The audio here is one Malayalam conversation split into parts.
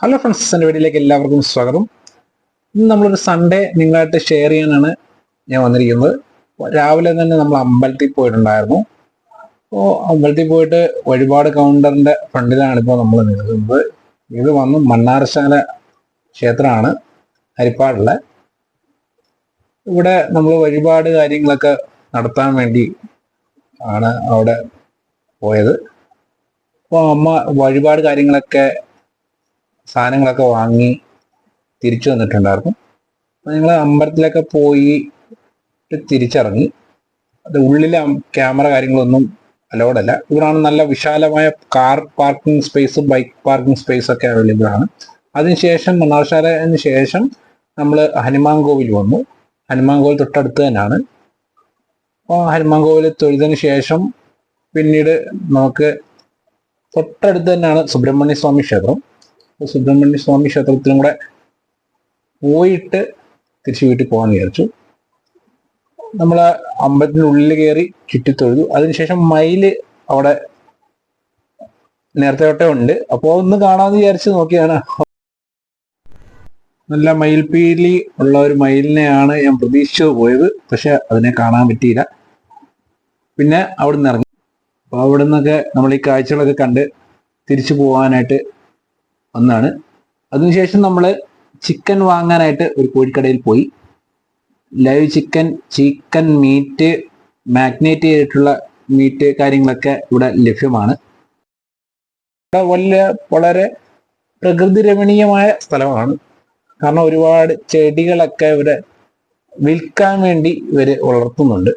ഹലോ ഫ്രണ്ട്സ്, എൻ്റെ വീഡിയോയിലേക്ക് എല്ലാവർക്കും സ്വാഗതം. ഇന്ന് നമ്മളൊരു സൺഡേ നിങ്ങളായിട്ട് ഷെയർ ചെയ്യാനാണ് ഞാൻ വന്നിരിക്കുന്നത്. രാവിലെ തന്നെ നമ്മൾ അമ്പലത്തിൽ പോയിട്ടുണ്ടായിരുന്നു. അപ്പോൾ അമ്പലത്തിൽ പോയിട്ട് വഴിപാട് കൗണ്ടറിൻ്റെ ഫ്രണ്ടിലാണ് ഇപ്പോൾ നമ്മൾ നിൽക്കുന്നത്. ഇത് വന്ന് മണ്ണാറശാല ക്ഷേത്രമാണ്, ഹരിപ്പാടുള്ള. ഇവിടെ നമ്മൾ വഴിപാട് കാര്യങ്ങളൊക്കെ നടത്താൻ വേണ്ടി ആണ് അവിടെ പോയത്. അപ്പോൾ അമ്മ വഴിപാട് കാര്യങ്ങളൊക്കെ സാധനങ്ങളൊക്കെ വാങ്ങി തിരിച്ചു വന്നിട്ടുണ്ടായിരുന്നു. അപ്പോൾ ഞങ്ങൾ അമ്പലത്തിലൊക്കെ പോയി തിരിച്ചിറങ്ങി. അത് ഉള്ളിലെ ക്യാമറ കാര്യങ്ങളൊന്നും അലൗഡ് അല്ല. ഇവിടാണ് നല്ല വിശാലമായ കാർ പാർക്കിംഗ് സ്പേസും ബൈക്ക് പാർക്കിംഗ് സ്പേസൊക്കെ അവൈലബിൾ ആണ്. അതിനുശേഷം മണ്ണാർശാലന് ശേഷം നമ്മൾ ഹനുമാൻ കോവിൽ വന്നു. ഹനുമാൻ കോവിൽ തൊട്ടടുത്ത് തന്നെയാണ്. അപ്പോൾ ഹനുമാൻ കോവിൽ തൊഴുതിന് ശേഷം പിന്നീട് നമുക്ക് തൊട്ടടുത്ത് തന്നെയാണ് സുബ്രഹ്മണ്യ സ്വാമി ക്ഷേത്രം. സുബ്രഹ്മണ്യ സ്വാമി ക്ഷേത്രത്തിലും കൂടെ പോയിട്ട് തിരിച്ചു വീട്ടിൽ പോകാൻ വിചാരിച്ചു. നമ്മൾ അമ്പലത്തിനുള്ളിൽ കയറി ചുറ്റിത്തൊഴുതു. അതിനുശേഷം മയില് അവിടെ നേരത്തെ തൊട്ടേ ഉണ്ട്. അപ്പോൾ ഒന്ന് കാണാമെന്ന് വിചാരിച്ച് നോക്കിയാണ്. നല്ല മയിൽപീലി ഉള്ള ഒരു മയിലിനെയാണ് ഞാൻ പ്രതീക്ഷിച്ചു പോയത്. പക്ഷെ അതിനെ കാണാൻ പറ്റിയില്ല. പിന്നെ അവിടെ നിന്ന് ഇറങ്ങി. അപ്പോൾ അവിടെ നിന്നൊക്കെ നമ്മൾ ഈ കാഴ്ചകളൊക്കെ കണ്ട് തിരിച്ചു പോകാനായിട്ട് ഒന്നാണ്. അതിനുശേഷം നമ്മൾ ചിക്കൻ വാങ്ങാനായിട്ട് ഒരു കോഴിക്കടയിൽ പോയി. ലൈവ് ചിക്കൻ മീറ്റ്, മാഗ്നേറ്റ് ചെയ്തിട്ടുള്ള മീറ്റ് കാര്യങ്ങളൊക്കെ ഇവിടെ ലഭ്യമാണ്. ഇവിടെ വളരെ പ്രകൃതി രമണീയമായ സ്ഥലമാണ്. കാരണം ഒരുപാട് ചെടികളൊക്കെ ഇവിടെ വിൽക്കാൻ വേണ്ടി ഇവർ വളർത്തുന്നുണ്ട്.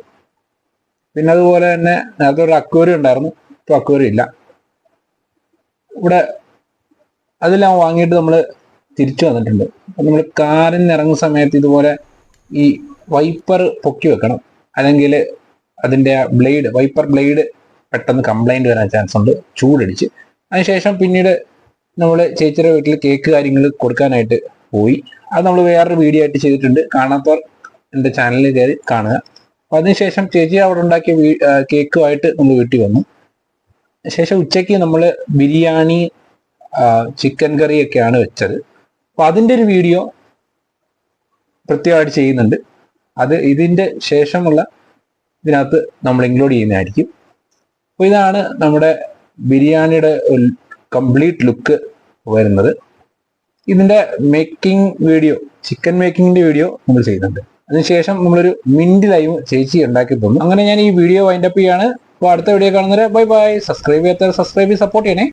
പിന്നെ അതുപോലെ തന്നെ നേരത്തെ ഒരു അക്വേറിയം ഉണ്ടായിരുന്നു, ഇപ്പോൾ അക്വേറിയം ഇല്ല ഇവിടെ. അതെല്ലാം വാങ്ങിയിട്ട് നമ്മൾ തിരിച്ചു വന്നിട്ടുണ്ട്. അപ്പം നമ്മൾ കാറിൽ നിന്ന് ഇറങ്ങുന്ന സമയത്ത് ഇതുപോലെ ഈ വൈപ്പർ പൊക്കി വെക്കണം, അല്ലെങ്കിൽ അതിൻ്റെ വൈപ്പർ ബ്ലേഡ് പെട്ടെന്ന് കംപ്ലൈൻറ്റ് വരാൻ ചാൻസ് ഉണ്ട്, ചൂടടിച്ച്. അതിനുശേഷം പിന്നീട് നമ്മൾ ചേച്ചിയുടെ വീട്ടിൽ കേക്ക് കാര്യങ്ങൾ കൊടുക്കാനായിട്ട് പോയി. അത് നമ്മൾ വേറൊരു വീഡിയോ ആയിട്ട് ചെയ്തിട്ടുണ്ട്. കാണാത്തവർ എൻ്റെ ചാനലിൽ കയറി കാണുക. അപ്പം അതിനുശേഷം ചേച്ചി അവിടെ ഉണ്ടാക്കിയ കേക്കുമായിട്ട് നമ്മൾ വീട്ടിൽ വന്നു. ശേഷം ഉച്ചയ്ക്ക് നമ്മൾ ബിരിയാണി, ചിക്കൻ കറിയൊക്കെയാണ് വെച്ചത്. അപ്പോൾ അതിൻ്റെ ഒരു വീഡിയോ പ്രത്യേകമായിട്ട് ചെയ്യുന്നുണ്ട്. അത് ഇതിൻ്റെ ശേഷമുള്ള ഇതിനകത്ത് നമ്മൾ ഇൻക്ലൂഡ് ചെയ്യുന്നതായിരിക്കും. അപ്പോൾ ഇതാണ് നമ്മുടെ ബിരിയാണിയുടെ കംപ്ലീറ്റ് ലുക്ക് വരുന്നത്. ഇതിൻ്റെ മേക്കിംഗ് വീഡിയോ, ചിക്കൻ മേക്കിങ്ങിൻ്റെ വീഡിയോ നമ്മൾ ചെയ്യുന്നുണ്ട്. അതിനുശേഷം നമ്മളൊരു മിൻറ്റ് ലൈവ് ചേച്ചി ഉണ്ടാക്കി തന്നു. അങ്ങനെ ഞാൻ ഈ വീഡിയോ വൈൻഡപ്പ് ചെയ്യാണ്. അപ്പോൾ അടുത്ത വീഡിയോ കാണുന്നവരെ ബൈ ബൈ. സബ്സ്ക്രൈബ് ചെയ്യാത്തവർ സബ്സ്ക്രൈബ് ചെയ്ത് സപ്പോർട്ട് ചെയ്യണേ.